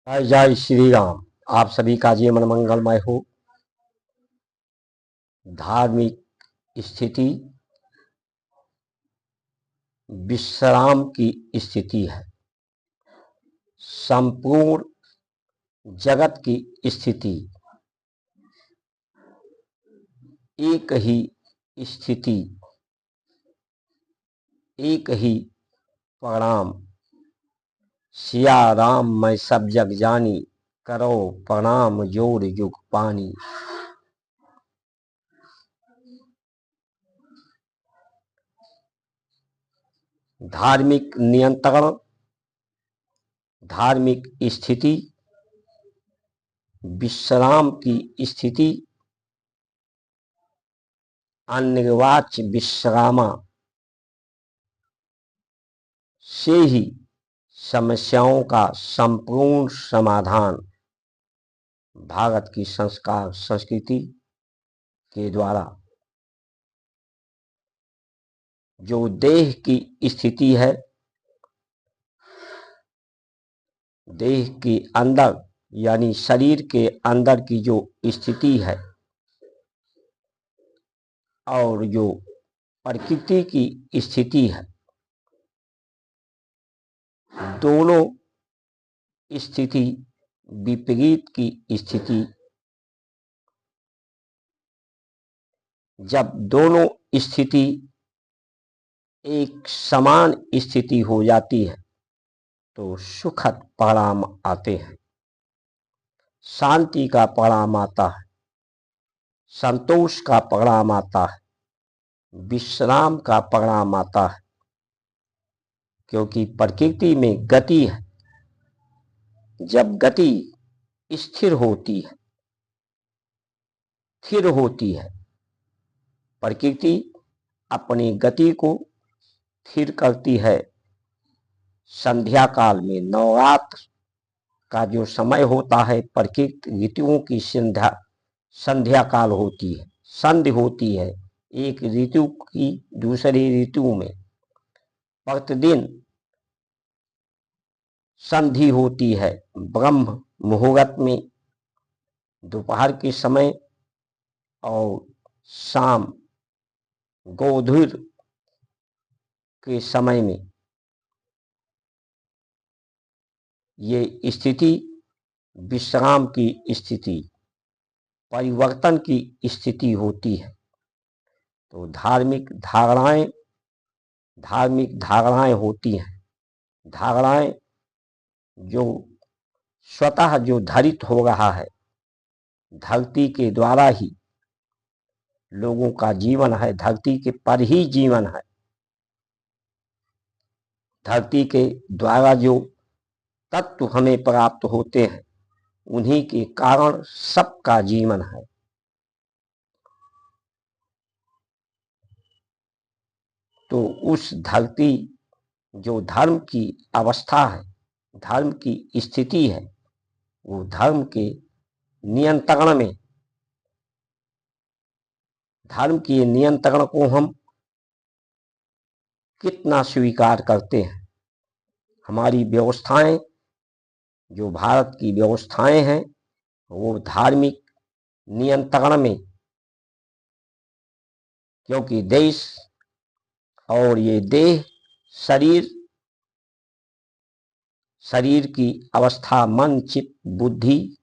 जय जय श्री राम। आप सभी का जीवन मंगलमय हो। धार्मिक स्थिति विश्राम की स्थिति है। संपूर्ण जगत की स्थिति एक ही स्थिति, एक ही प्रणाम। सिया राम मैं सब जग जानी, करो प्रणाम जोड़ युग पानी। धार्मिक नियंत्रण, धार्मिक स्थिति, विश्राम की स्थिति, अनिर्वाच्य विश्रामा से ही समस्याओं का संपूर्ण समाधान भारत की संस्कार संस्कृति के द्वारा जो देह की स्थिति है, देह के अंदर यानी शरीर के अंदर की जो स्थिति है और जो प्रकृति की स्थिति है, दोनों स्थिति विपरीत की स्थिति। जब दोनों स्थिति एक समान स्थिति हो जाती है तो सुखद परिणाम आते हैं, शांति का परिणाम आता है, संतोष का परिणाम आता है, विश्राम का परिणाम आता है। क्योंकि प्रकृति में गति है। जब गति स्थिर होती है, स्थिर होती है, प्रकृति अपनी गति को स्थिर करती है। संध्या काल में नवरात्र का जो समय होता है, प्रकृति ऋतुओं की संध्या काल होती है, संधि होती है एक ऋतु की दूसरी ऋतु में। प्रतिदिन संधि होती है ब्रह्म मुहूर्त में, दोपहर के समय और शाम गोधूर के समय में। ये स्थिति विश्राम की स्थिति, परिवर्तन की स्थिति होती है। तो धार्मिक धारणाएं होती हैं। धारणाएं जो स्वतः जो धारित हो रहा है, धरती के द्वारा ही लोगों का जीवन है, धरती के पर ही जीवन है। धरती के द्वारा जो तत्व हमें प्राप्त होते हैं, उन्हीं के कारण सबका जीवन है। तो उस धरती जो धर्म की अवस्था है, धर्म की स्थिति है, वो धर्म के नियंत्रण में, धर्म के नियंत्रण को हम कितना स्वीकार करते हैं। हमारी व्यवस्थाएं, जो भारत की व्यवस्थाएं हैं, वो धार्मिक नियंत्रण में, क्योंकि देश और ये देह, शरीर की अवस्था, मन चित्त बुद्धि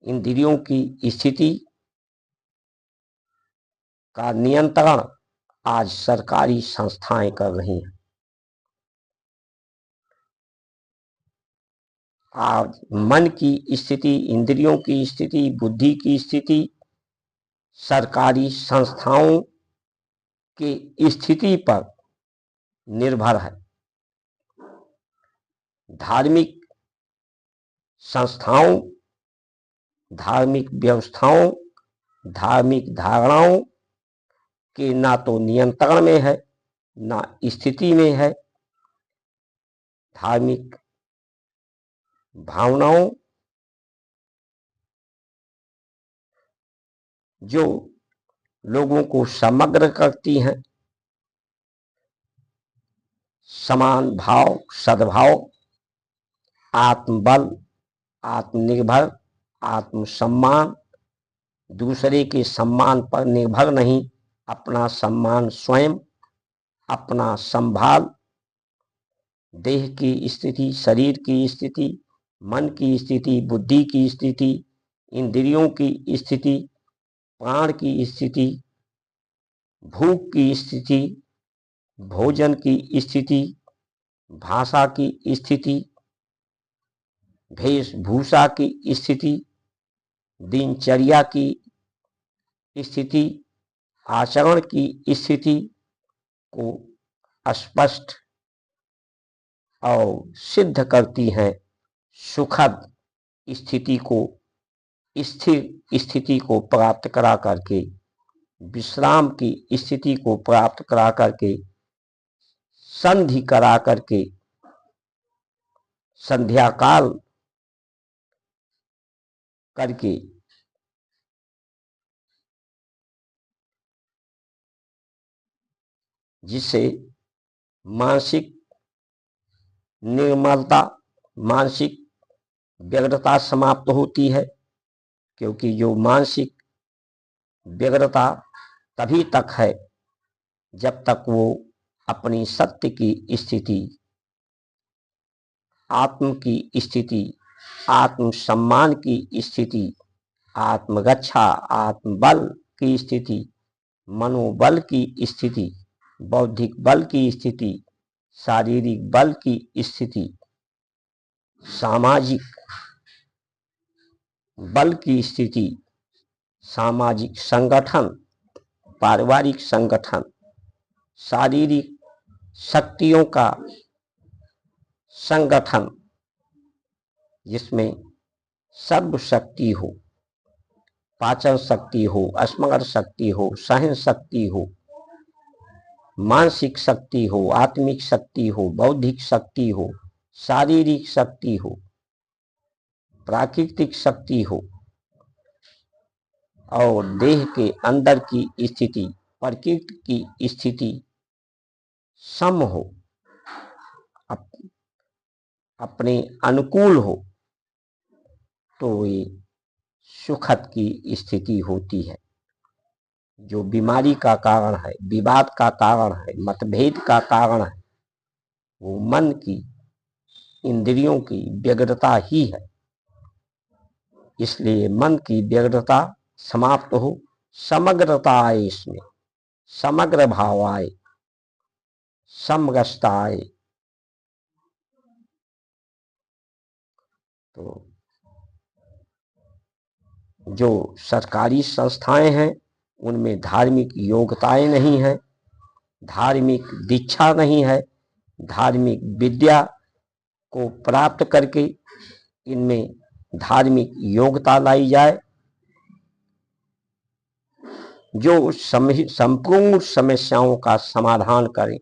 इंद्रियों की स्थिति का नियंत्रण आज सरकारी संस्थाएं कर रही हैं। आज मन की स्थिति, इंद्रियों की स्थिति, बुद्धि की स्थिति सरकारी संस्थाओं की स्थिति पर निर्भर है। धार्मिक संस्थाओं, धार्मिक व्यवस्थाओं, धार्मिक धारणाओं के ना तो नियंत्रण में है, ना स्थिति में है। धार्मिक भावनाओं जो लोगों को समग्र करती हैं, समान भाव, सद्भाव, आत्मबल, आत्मनिर्भर, आत्मसम्मान, दूसरे के सम्मान पर निर्भर नहीं, अपना सम्मान स्वयं, अपना संभाल, देह की स्थिति, शरीर की स्थिति, मन की स्थिति, बुद्धि की स्थिति, इंद्रियों की स्थिति, प्राण की स्थिति, भूख की स्थिति, भोजन की स्थिति, भाषा की स्थिति, वेशभूषा की स्थिति, दिनचर्या की स्थिति, आचरण की स्थिति को स्पष्ट और सिद्ध करती हैं। सुखद स्थिति को, स्थिर स्थिति को प्राप्त करा करके, विश्राम की स्थिति को प्राप्त करा करके, संधि करा करके, संध्या काल करके जिससे मानसिक निर्मलता, मानसिक व्यग्रता समाप्त होती है। क्योंकि जो मानसिक व्यग्रता तभी तक है जब तक वो अपनी सत्य की स्थिति, आत्म की स्थिति, आत्म सम्मान की स्थिति, आत्मरक्षा, आत्मबल की स्थिति, मनोबल की स्थिति, बौद्धिक बल की स्थिति, शारीरिक बल की स्थिति, सामाजिक बल की स्थिति, सामाजिक संगठन, पारिवारिक संगठन, शारीरिक शक्तियों का संगठन जिसमें सर्व शक्ति हो, पाचन शक्ति हो, स्मरण शक्ति हो, सहन शक्ति हो, मानसिक शक्ति हो, आत्मिक शक्ति हो, बौद्धिक शक्ति हो, शारीरिक शक्ति हो, प्राकृतिक शक्ति हो और देह के अंदर की स्थिति, प्रकृति की स्थिति सम हो, अपने अनुकूल हो, तो ये सुखद की स्थिति होती है। जो बीमारी का कारण है, विवाद का कारण है, मतभेद का कारण है, वो मन की, इंद्रियों की व्यग्रता ही है। इसलिए मन की व्यग्रता समाप्त हो, समग्रता आए, इसमें समग्र भाव आए, समरसता आए। तो जो सरकारी संस्थाएं हैं उनमें धार्मिक योग्यताएं नहीं है, धार्मिक दीक्षा नहीं है, धार्मिक विद्या को प्राप्त करके इनमें धार्मिक योग्यता लाई जाए जो संपूर्ण समस्याओं का समाधान करे।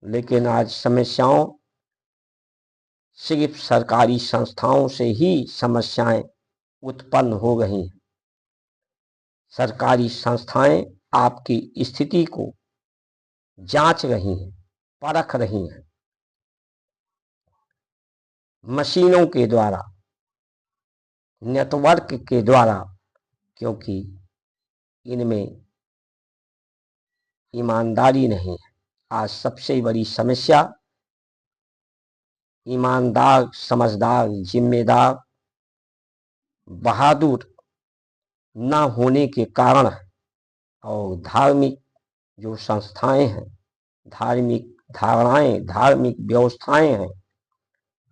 लेकिन आज समस्याओं सिर्फ सरकारी संस्थाओं से ही समस्याएं उत्पन्न हो गई हैं। सरकारी संस्थाएं आपकी स्थिति को जांच रही हैं, परख रही हैं, मशीनों के द्वारा, नेटवर्क के द्वारा, क्योंकि इनमें ईमानदारी नहीं है। आज सबसे बड़ी समस्या ईमानदार, समझदार, जिम्मेदार, बहादुर न होने के कारण है। और धार्मिक जो संस्थाएं हैं, धार्मिक धारणाएं, धार्मिक व्यवस्थाएं हैं,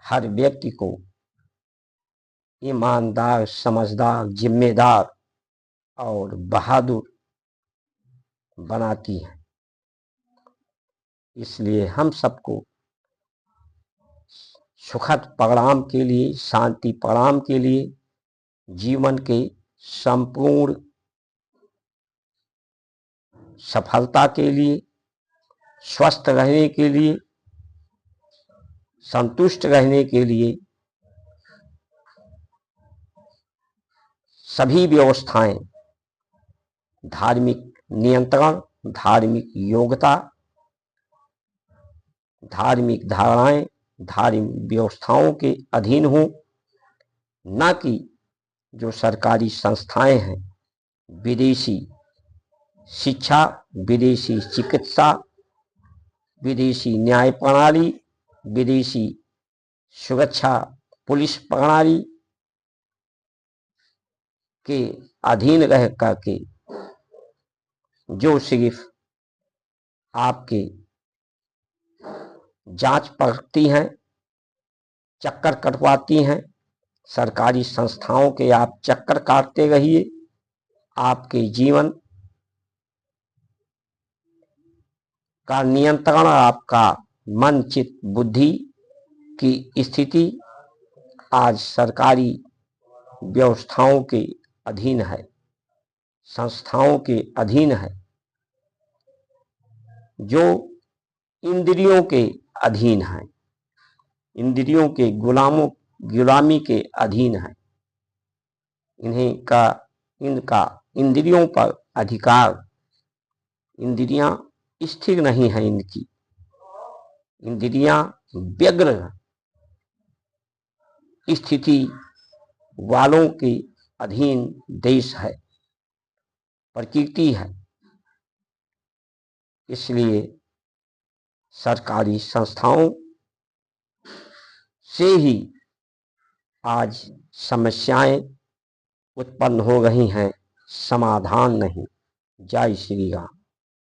हर व्यक्ति को ईमानदार, समझदार, जिम्मेदार और बहादुर बनाती है। इसलिए हम सबको सुखद परिणाम के लिए, शांति परिणाम के लिए, जीवन के संपूर्ण सफलता के लिए, स्वस्थ रहने के लिए, संतुष्ट रहने के लिए सभी व्यवस्थाएं, धार्मिक नियंत्रण, धार्मिक योग्यता, धार्मिक धारणाएं, धार्मिक व्यवस्थाओं के अधीन हों, न कि जो सरकारी संस्थाएं हैं, विदेशी शिक्षा, विदेशी चिकित्सा, विदेशी न्याय प्रणाली, विदेशी सुरक्षा पुलिस प्रणाली के अधीन रह करके जो सिर्फ आपके जांच परखती हैं, चक्कर कटवाती हैं। सरकारी संस्थाओं के आप चक्कर काटते रहिए, आपके जीवन का नियंत्रण आपका मन चित्त बुद्धि की स्थिति आज सरकारी व्यवस्थाओं के अधीन है, संस्थाओं के अधीन है, जो इंद्रियों के अधीन है, इंद्रियों के गुलामी के अधीन है। इनका इंद्रियों पर अधिकार, इंद्रियां स्थिर नहीं है, इनकी इंद्रियां व्यग्र स्थिति वालों के अधीन देश है, प्रकृति है। इसलिए सरकारी संस्थाओं से ही आज समस्याएं उत्पन्न हो रही हैं, समाधान नहीं। जय श्री राम।